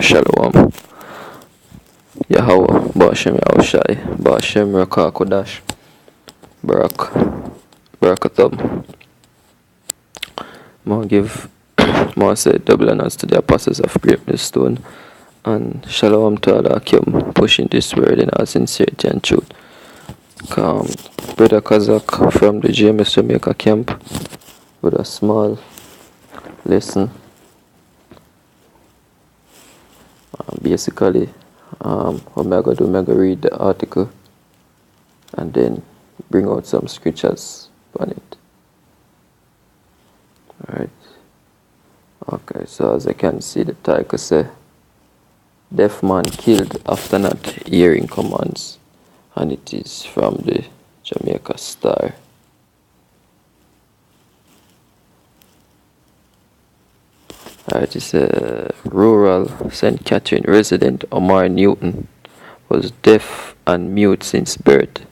Shalom. Yahweh, Bashem Yahushai, Bashem Rakakodash, Barak, Barakatham. More give, more say double honors to the apostles of Great Millstone, and Shalom to all Akim pushing this word in all sincerity and truth. Come, Brother Kazak from the GMS Jamaica camp with a small lesson. Basically, what I'm going to do, I'm going to read the article and then bring out some scriptures on it. Alright. Okay, so as I can see, the title says, Deaf man killed after not hearing commands. And it is from the Jamaica Star. Alright, it's a rural St. Catherine resident, Omar Newton, was deaf and mute since birth,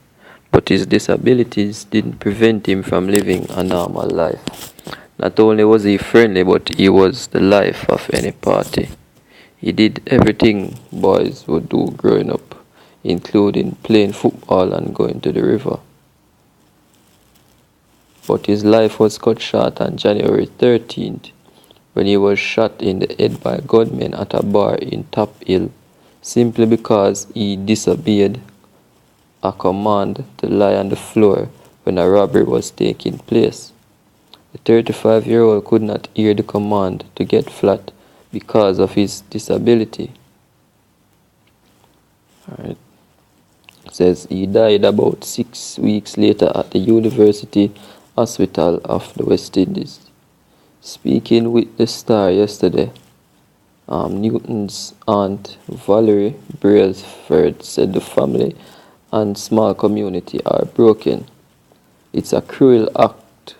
but his disabilities didn't prevent him from living a normal life. Not only was he friendly, but he was the life of any party. He did everything boys would do growing up, including playing football and going to the river. But his life was cut short on January 13th, when he was shot in the head by gunmen at a bar in Top Hill, simply because he disobeyed a command to lie on the floor when a robbery was taking place. The 35-year-old could not hear the command to get flat because of his disability. Alright. It says he died about 6 weeks later at the University Hospital of the West Indies. Speaking with the Star yesterday, Newton's aunt Valerie Brailsford said the family and small community are broken. It's a cruel act.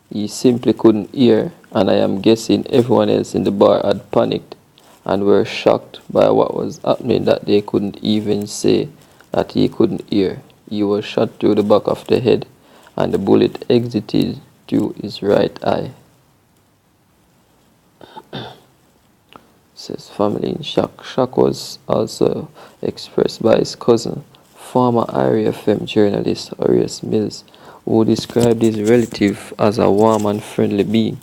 He simply couldn't hear, and I am guessing everyone else in the bar had panicked and were shocked by what was happening that they couldn't even say that he couldn't hear. He was shot through the back of the head and the bullet exited through his right eye. Says family in shock. Shock was also expressed by his cousin, former Irie FM journalist Horace Mills, who described his relative as a warm and friendly being.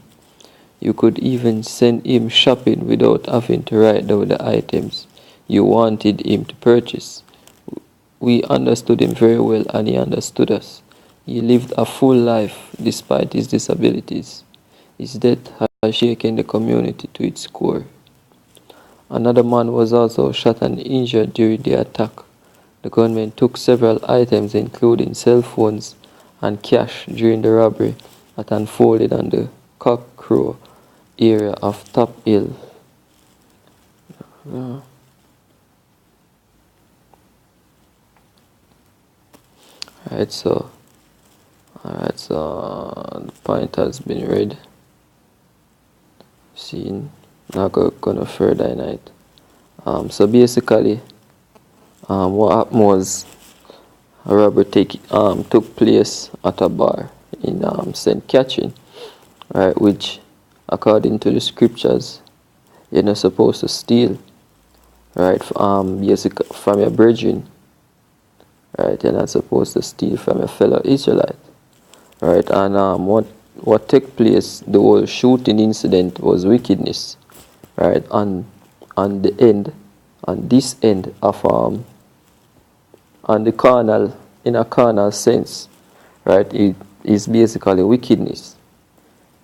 You could even send him shopping without having to write down the items you wanted him to purchase. We understood him very well and he understood us. He lived a full life despite his disabilities. His death has shaken the community to its core. Another man was also shot and injured during the attack. The gunmen took several items including cell phones and cash during the robbery that unfolded on the Cockcrow area of Top Hill. Alright, so the point has been read. Seen. Not gonna further in it. So basically, what happened was a robbery took place at a bar in St. Catherine, right? Which, according to the scriptures, you're not supposed to steal, right? Basically from your brethren, right? You're not supposed to steal from your fellow Israelite, right? And what took place, the whole shooting incident was wickedness. Right, on this end of on the carnal, in a carnal sense, right, it is basically wickedness.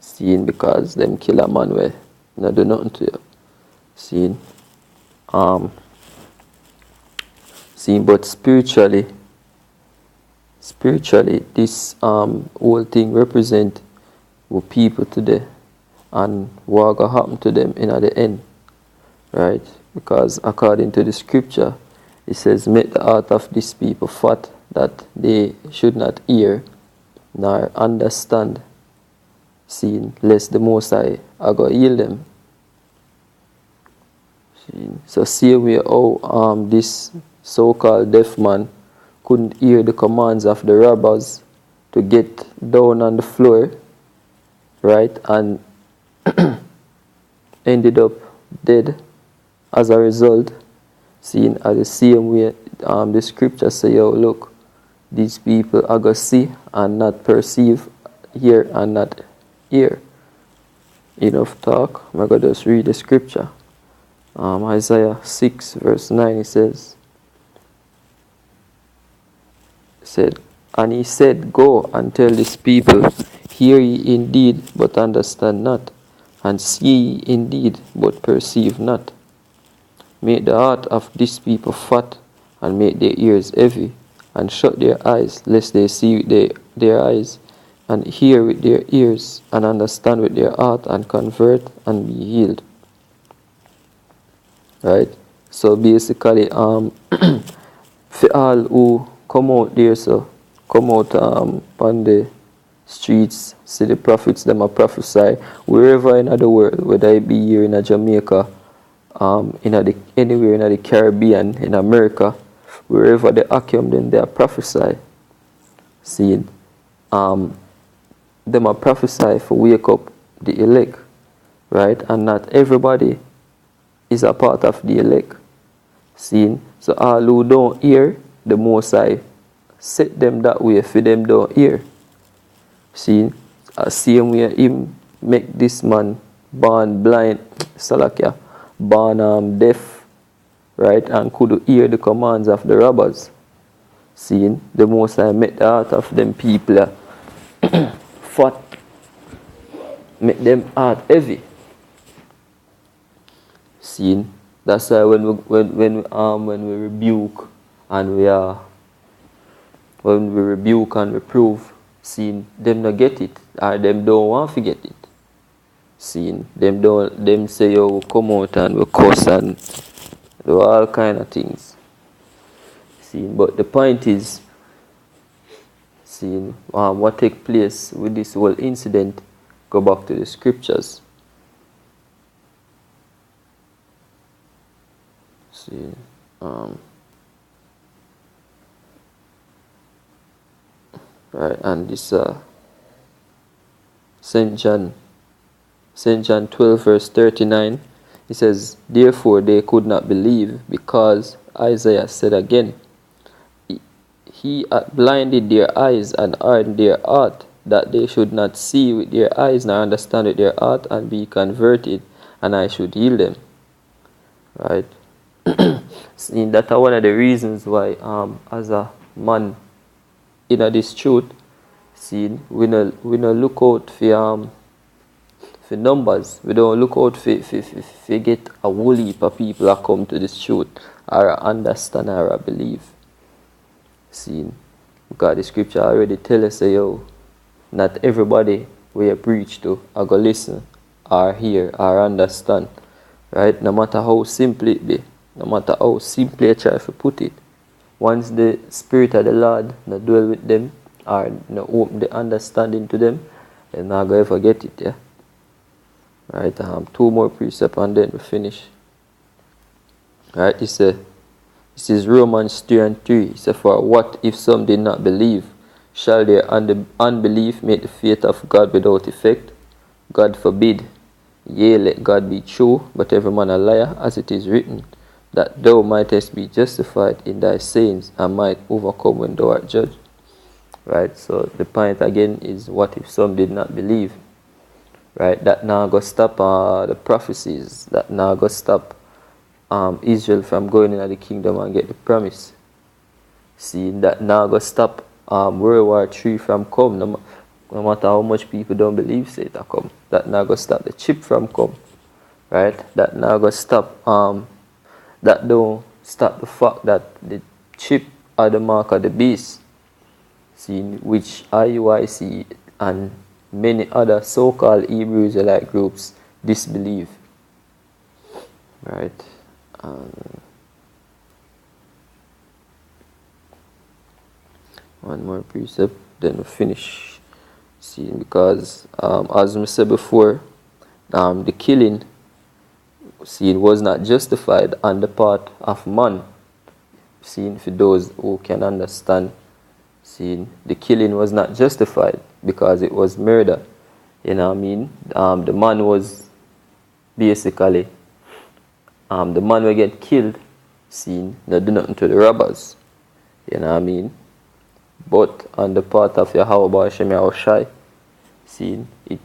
Seeing because them kill a man where not do nothing to you. Seeing, but spiritually, this whole thing represent what people today. And what will happen to them in the end, right? Because according to the scripture, it says, make the heart of these people fat, that they should not hear nor understand, seeing lest the Most High are going to heal them. So see where how this so-called deaf man couldn't hear the commands of the robbers to get down on the floor, right? And ended up dead, as a result, seeing at the same way the scripture say, yo, look, these people are going to see and not perceive, hear and not hear. Enough talk. I'm going to just read the scripture. Isaiah 6 verse 9, it said, and he said, go and tell this people, hear ye indeed, but understand not, and see ye indeed, but perceive not. Make the heart of this people fat, and make their ears heavy, and shut their eyes, lest they see with their eyes, and hear with their ears, and understand with their heart, and convert, and be healed. Right? So basically, for all who come out there, so come out on the streets, see the prophets, them a prophesy, wherever in the world, whether it be here in Jamaica, anywhere in the Caribbean, in America, wherever they come, then they are prophesy. Seeing, them a prophesy for wake up the elect, right? And not everybody is a part of the elect. Seeing, so all who don't hear, the Most High set them that way for them don't hear. See, same way him make this man born blind, Salakia, born deaf, right, and could hear the commands of the robbers. Seeing, the Most High make the heart of them people fat, make them heart heavy. Seeing, that's why when we rebuke and when we rebuke and reprove, seeing, them not get it, or them don't want to get it. Seeing, them say, yo, we come out and we cuss and do all kind of things. Seeing, but the point is, seeing, what take place with this whole incident, go back to the scriptures. See, right, and this St. John 12 verse 39, it says, therefore they could not believe, because Isaiah said again, he hath blinded their eyes and hardened their heart, that they should not see with their eyes nor understand with their heart, and be converted, and I should heal them. Right? That's one of the reasons why as a man in this truth, see, we no look out for numbers. We don't look out for get a whole heap of people that come to this truth or understand or believe. See, because the scripture already tell us, yo, not everybody we preach to are go listen or hear or understand. Right? No matter how simple it be, no matter how simply I try to put it, once the Spirit of the Lord no dwell with them or no open the understanding to them, they're not going to forget it. Yeah. Right? Two more precepts and then we finish. Right? This is Romans 3:3. It says, for what if some did not believe? Shall their unbelief make the faith of God without effect? God forbid. Yea, let God be true, but every man a liar, as it is written, that thou mightest be justified in thy sayings, and might overcome when thou art judged. Right? So the point again is, what if some did not believe? Right? That now go stop the prophecies. That now go stop Israel from going into the kingdom and get the promise. See, that now go stop World War III from come. No matter how much people don't believe say it come. That now go stop the chip from come. Right? That now go stop that don't stop the fact that the chip are the mark of the beast. See, which IUIC and many other so-called Hebrew Israelite groups disbelieve. Right? One more precept, then we finish. See, because as we said before, the killing, see, was not justified on the part of man. See, for those who can understand, see, the killing was not justified because it was murder. You know what I mean? The man was basically the man will get killed, seen, no do nothing to the robbers. You know what I mean? But on the part of Yahweh Hashem Yahushai, seen, it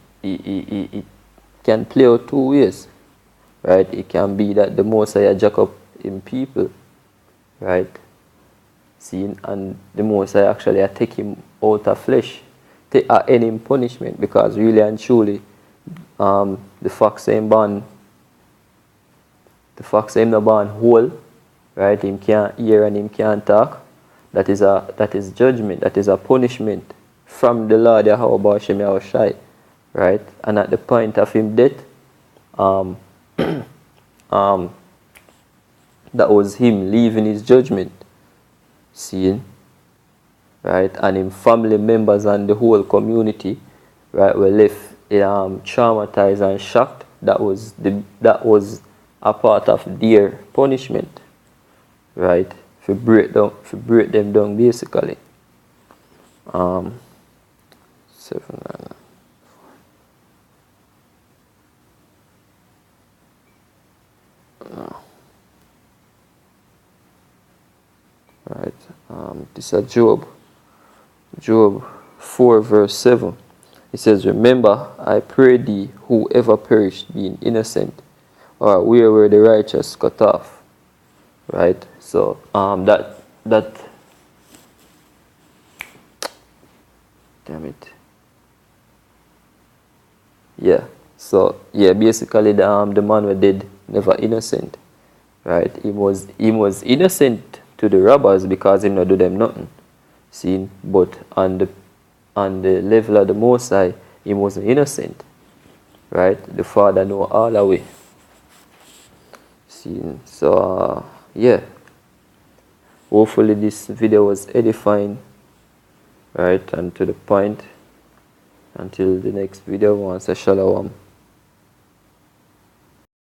can play out two ways. Right? It can be that the Most High jack up in people, right? Seen, and the Most High actually take him out of flesh, take any punishment, because really and truly, the fox ain't born. The fox ain't not born whole, right? Him can't hear and him can't talk. That is judgment. That is a punishment from the Lord Yahweh Hashem Yahushai, right? And at the point of him death, that was him leaving his judgment, seeing, right? And him family members and the whole community, right, were left traumatized and shocked. That was a part of their punishment, right? To break them down basically. 7 no. Right. This is Job 4 verse 7. It says, "Remember, I pray thee, whoever perished being innocent, or where were the righteous cut off." Right. So that damn it. Yeah. So yeah, basically the man was dead, never innocent. Right. He was innocent to the robbers because he not do them nothing. See, but on the level of the Most High, he wasn't innocent. Right? The Father know all the way. See, so yeah. Hopefully this video was edifying, right, and to the point. Until the next video, once a shalom.